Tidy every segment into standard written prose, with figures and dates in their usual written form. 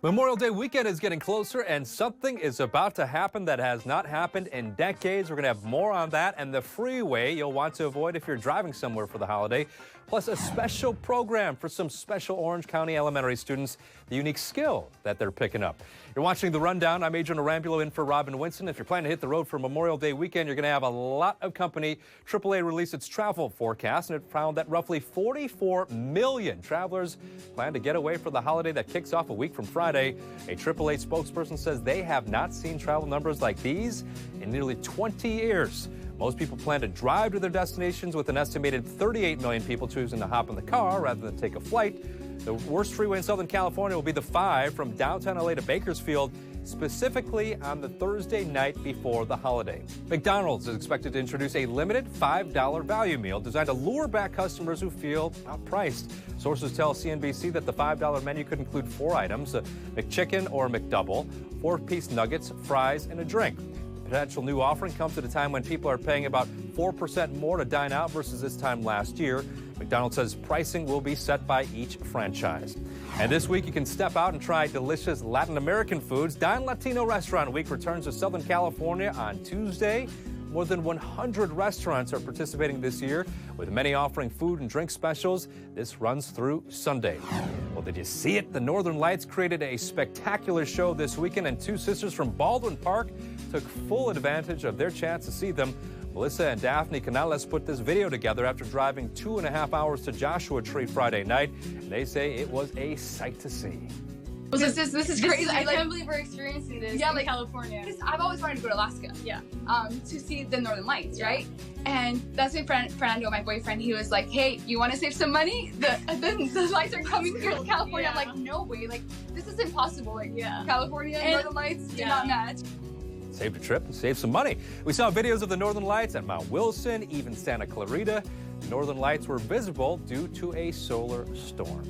Memorial Day weekend is getting closer, and something is about to happen that has not happened in decades. We're going to have more on that and the freeway you'll want to avoid if you're driving somewhere for the holiday, plus a special program for some special Orange County elementary students, the unique skill that they're picking up. You're watching The Rundown. I'm Adrian Arambulo in for Robin Winston. If you're planning to hit the road for Memorial Day weekend, you're going to have a lot of company. AAA released its travel forecast, and it found that roughly 44 million travelers plan to get away for the holiday that kicks off a week from Friday. A AAA spokesperson says they have not seen travel numbers like these in nearly 20 years. Most people plan to drive to their destinations, with an estimated 38 million people choosing to hop in the car rather than take a flight. The worst freeway in Southern California will be the 5 from downtown LA to Bakersfield, specifically on the Thursday night before the holiday. McDonald's is expected to introduce a limited $5 value meal designed to lure back customers who feel outpriced. Sources tell CNBC that the $5 menu could include 4 items, a McChicken or McDouble, 4-piece nuggets, fries, and a drink. The potential new offering comes at a time when people are paying about 4% more to dine out versus this time last year. McDonald's says pricing will be set by each franchise. And this week you can step out and try delicious Latin American foods. Dine Latino Restaurant Week returns to Southern California on Tuesday. More than 100 restaurants are participating this year, with many offering food and drink specials. This runs through Sunday. Well, did you see it? The Northern Lights created a spectacular show this weekend, and 2 sisters from Baldwin Park took full advantage of their chance to see them. Melissa and Daphne Canales put this video together after driving 2.5 hours to Joshua Tree Friday night. And they say it was a sight to see. This is crazy. I can't believe we're experiencing this in California. Because I've always wanted to go to Alaska. Yeah. To see the Northern Lights, right? And that's my friend Fernando, my boyfriend. He was like, "Hey, you want to save some money? The lights are coming here to California." I'm like, "No way! Like, this is impossible. Like, California and Northern Lights do not match." Saved a trip and saved some money. We saw videos of the Northern Lights at Mount Wilson, even Santa Clarita. The Northern Lights were visible due to a solar storm.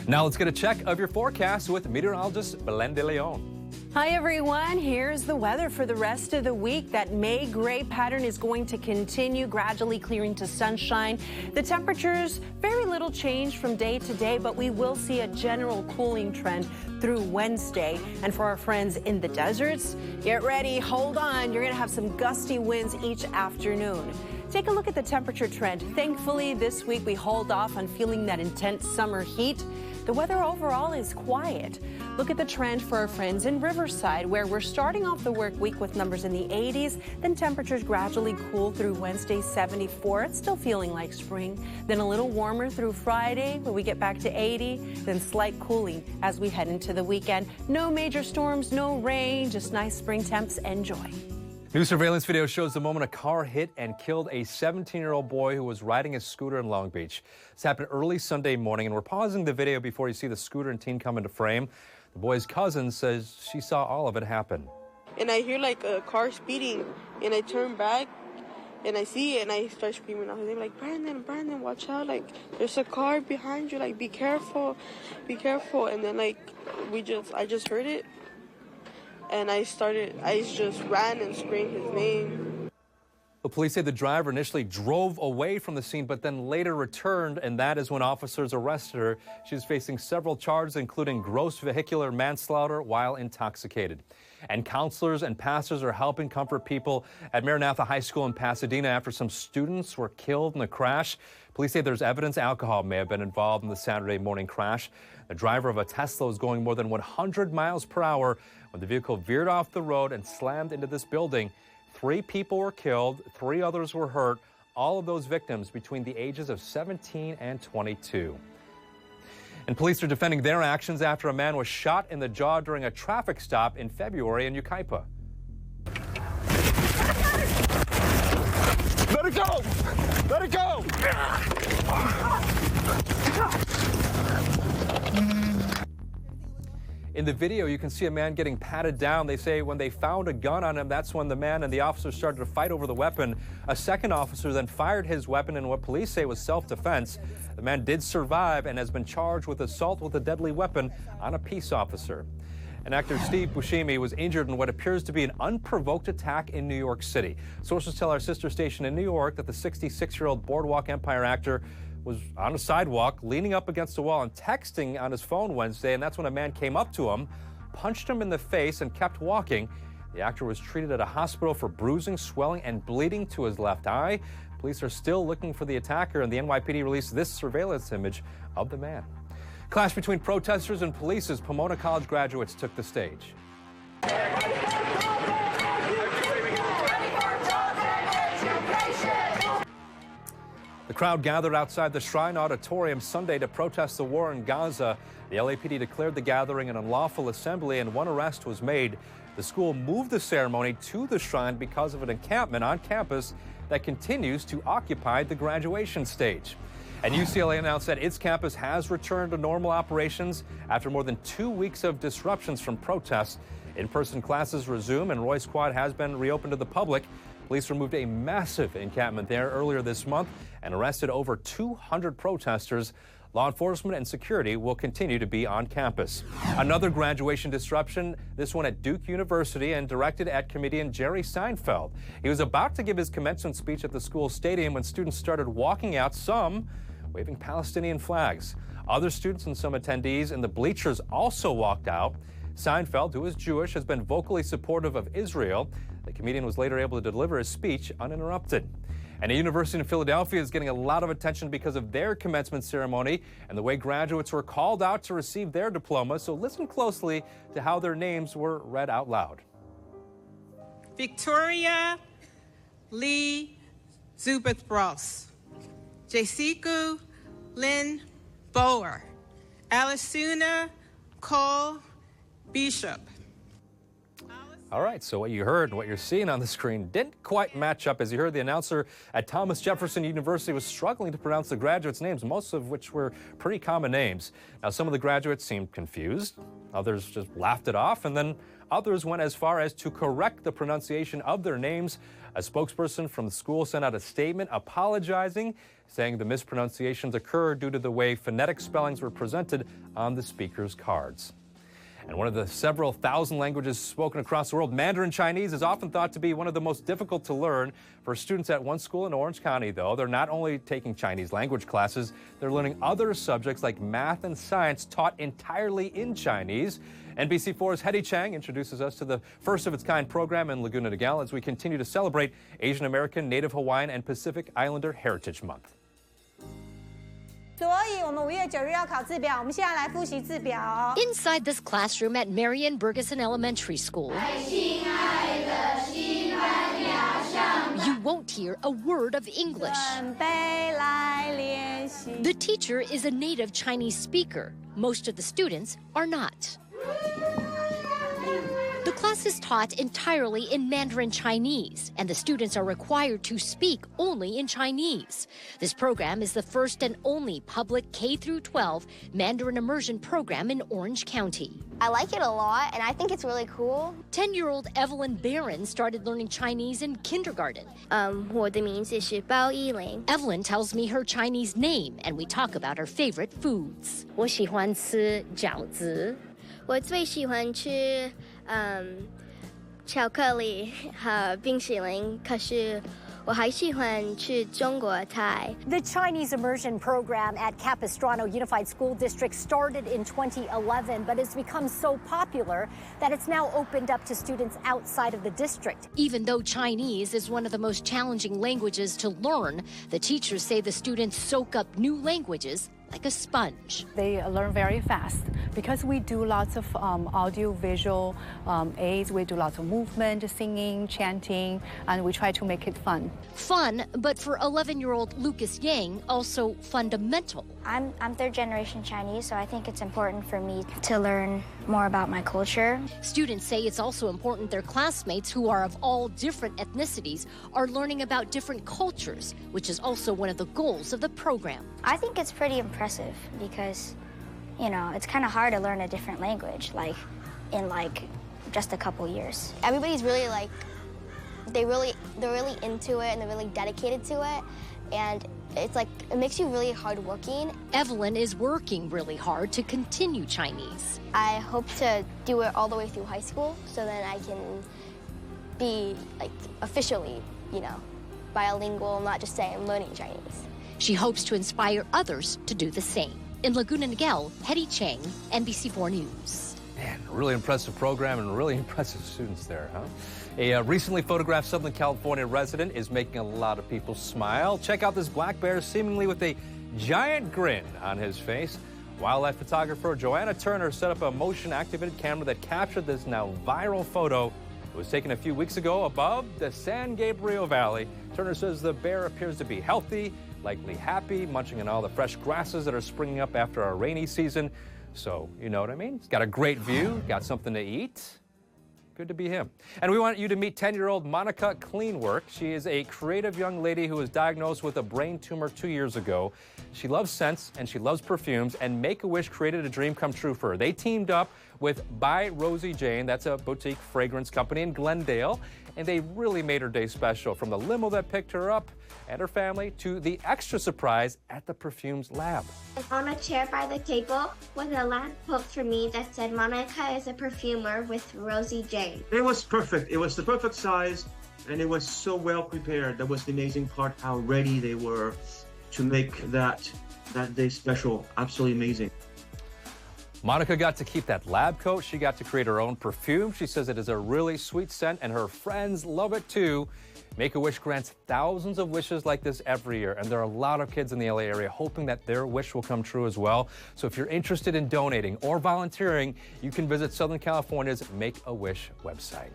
Now let's get a check of your forecast with meteorologist Belen de Leon. Hi everyone, here's the weather for the rest of the week. That May gray pattern is going to continue, gradually clearing to sunshine. The temperatures, very little change from day to day, but we will see a general cooling trend through Wednesday. And for our friends in the deserts, get ready, hold on. You're going to have some gusty winds each afternoon. Take a look at the temperature trend. Thankfully, this week we hold off on feeling that intense summer heat. The weather overall is quiet. Look at the trend for our friends in Riverside, where we're starting off the work week with numbers in the 80s, then temperatures gradually cool through Wednesday, 74. It's still feeling like spring. Then a little warmer through Friday, where we get back to 80, then slight cooling as we head into the weekend. No major storms, no rain, just nice spring temps. Enjoy. New surveillance video shows the moment a car hit and killed a 17-year-old boy who was riding his scooter in Long Beach. This happened early Sunday morning, and we're pausing the video before you see the scooter and teen come into frame. The boy's cousin says she saw all of it happen. And I hear like a car speeding, and I turn back, and I see it, and I start screaming. I was like, Brandon, watch out! Like, there's a car behind you. Like, be careful, be careful. And then like, I just heard it. And I just ran and screamed his name. The police say the driver initially drove away from the scene, but then later returned, and that is when officers arrested her. She's facing several charges, including gross vehicular manslaughter while intoxicated. And counselors and pastors are helping comfort people at Maranatha High School in Pasadena after some students were killed in the crash. Police say there's evidence alcohol may have been involved in the Saturday morning crash. The driver of a Tesla was going more than 100 miles per hour when the vehicle veered off the road and slammed into this building. 3 people were killed, 3 others were hurt, all of those victims between the ages of 17 and 22. And police are defending their actions after a man was shot in the jaw during a traffic stop in February in Yucaipa. Let it go! Let it go! In the video, you can see a man getting patted down. They say when they found a gun on him, that's when the man and the officer started to fight over the weapon. A second officer then fired his weapon in what police say was self-defense. The man did survive and has been charged with assault with a deadly weapon on a peace officer. And actor Steve Buscemi was injured in what appears to be an unprovoked attack in New York City. Sources tell our sister station in New York that the 66-year-old Boardwalk Empire actor was on a sidewalk, leaning up against a wall and texting on his phone Wednesday, and that's when a man came up to him, punched him in the face, and kept walking. The actor was treated at a hospital for bruising, swelling, and bleeding to his left eye. Police are still looking for the attacker, and the NYPD released this surveillance image of the man. Clash between protesters and police as Pomona College graduates took the stage. The crowd gathered outside the Shrine Auditorium Sunday to protest the war in Gaza. The LAPD declared the gathering an unlawful assembly, and one arrest was made. The school moved the ceremony to the shrine because of an encampment on campus that continues to occupy the graduation stage. And UCLA announced that its campus has returned to normal operations after more than 2 weeks of disruptions from protests. In-person classes resume, and Roy Squad has been reopened to the public. Police removed a massive encampment there earlier this month and arrested over 200 protesters. Law enforcement and security will continue to be on campus. Another graduation disruption, this one at Duke University, and directed at comedian Jerry Seinfeld. He was about to give his commencement speech at the school stadium when students started walking out, some waving Palestinian flags. Other students and some attendees in the bleachers also walked out. Seinfeld, who is Jewish, has been vocally supportive of Israel. The comedian was later able to deliver his speech uninterrupted. And a university in Philadelphia is getting a lot of attention because of their commencement ceremony and the way graduates were called out to receive their diploma. So listen closely to how their names were read out loud. Victoria Lee Zubith-Ross, Jessica Lynn Bower, Alisuna Cole Bishop. All right, so what you heard and what you're seeing on the screen didn't quite match up. As you heard, the announcer at Thomas Jefferson University was struggling to pronounce the graduates' names, most of which were pretty common names. Now, some of the graduates seemed confused, others just laughed it off, and then others went as far as to correct the pronunciation of their names. A spokesperson from the school sent out a statement apologizing, saying the mispronunciations occurred due to the way phonetic spellings were presented on the speakers' cards. And one of the several thousand languages spoken across the world, Mandarin Chinese is often thought to be one of the most difficult to learn. For students at one school in Orange County, though, they're not only taking Chinese language classes, they're learning other subjects like math and science taught entirely in Chinese. NBC4's Hedy Chang introduces us to the first of its kind program in Laguna Niguel as we continue to celebrate Asian American, Native Hawaiian, and Pacific Islander Heritage Month. 所以我们5月9日要考字表，我们现在来复习字表。 Inside this classroom at Marian Bergeson Elementary School, you won't hear a word of English. 准备来练习。 The teacher is a native Chinese speaker. Most of the students are not. The class is taught entirely in Mandarin Chinese, and the students are required to speak only in Chinese. This program is the first and only public K-12 Mandarin immersion program in Orange County. I like it a lot, and I think it's really cool. 10-year-old Evelyn Barron started learning Chinese in kindergarten. 我的名字是包依玲。 Evelyn tells me her Chinese name, and we talk about her favorite foods. 我喜欢吃饺子。我最喜欢吃巧克力和冰淇淋，可是我还喜欢吃中国菜。 The Chinese immersion program at Capistrano Unified School District started in 2011, but has become so popular that it's now opened up to students outside of the district. Even though Chinese is one of the most challenging languages to learn, the teachers say the students soak up new languages like a sponge. They learn very fast because we do lots of audio visual aids. We do lots of movement, singing, chanting, and we try to make it fun. Fun, but for 11-year-old Lucas Yang, also fundamental. I'm third generation Chinese, so I think it's important for me to learn more about my culture. Students say it's also important their classmates, who are of all different ethnicities, are learning about different cultures, which is also one of the goals of the program. I think it's pretty impressive because, you know, it's kind of hard to learn a different language, like, in, like, just a couple years. Everybody's really, like, they're really into it and they're really dedicated to it, and it's like, it makes you really hardworking. Evelyn is working really hard to continue Chinese. I hope to do it all the way through high school so that I can be, like, officially, you know, bilingual, not just say I'm learning Chinese. She hopes to inspire others to do the same. In Laguna Niguel, Hetty Chang, NBC4 News. Man, really impressive program and really impressive students there, huh? A recently photographed Southern California resident is making a lot of people smile. Check out this black bear seemingly with a giant grin on his face. Wildlife photographer Joanna Turner set up a motion-activated camera that captured this now viral photo. It was taken a few weeks ago above the San Gabriel Valley. Turner says the bear appears to be healthy, likely happy, munching on all the fresh grasses that are springing up after our rainy season. So, you know what I mean? He's got a great view, got something to eat. Good to be him. And we want you to meet 10-year-old Monica Cleanwork. She is a creative young lady who was diagnosed with a brain tumor 2 years ago. She loves scents and she loves perfumes, and Make-A-Wish created a dream come true for her. They teamed up with By Rosie Jane, that's a boutique fragrance company in Glendale, and they really made her day special. From the limo that picked her up and her family to the extra surprise at the perfumes lab. On a chair by the table was a lamppost for me that said Monica is a perfumer with Rosie Jane. It was perfect. It was the perfect size, and it was so well prepared. That was the amazing part, how ready they were to make that day special. Absolutely amazing. Monica got to keep that lab coat. She got to create her own perfume. She says it is a really sweet scent, and her friends love it too. Make-A-Wish grants thousands of wishes like this every year, and there are a lot of kids in the LA area hoping that their wish will come true as well. So if you're interested in donating or volunteering, you can visit Southern California's Make-A-Wish website.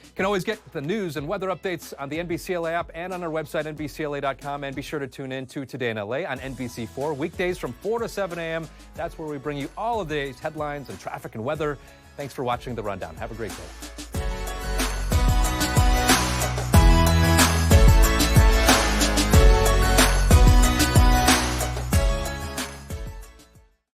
You can always get the news and weather updates on the NBCLA app and on our website, NBCLA.com. And be sure to tune in to Today in LA on NBC4, weekdays from 4 to 7 a.m. That's where we bring you all of the day's headlines and traffic and weather. Thanks for watching The Rundown. Have a great day.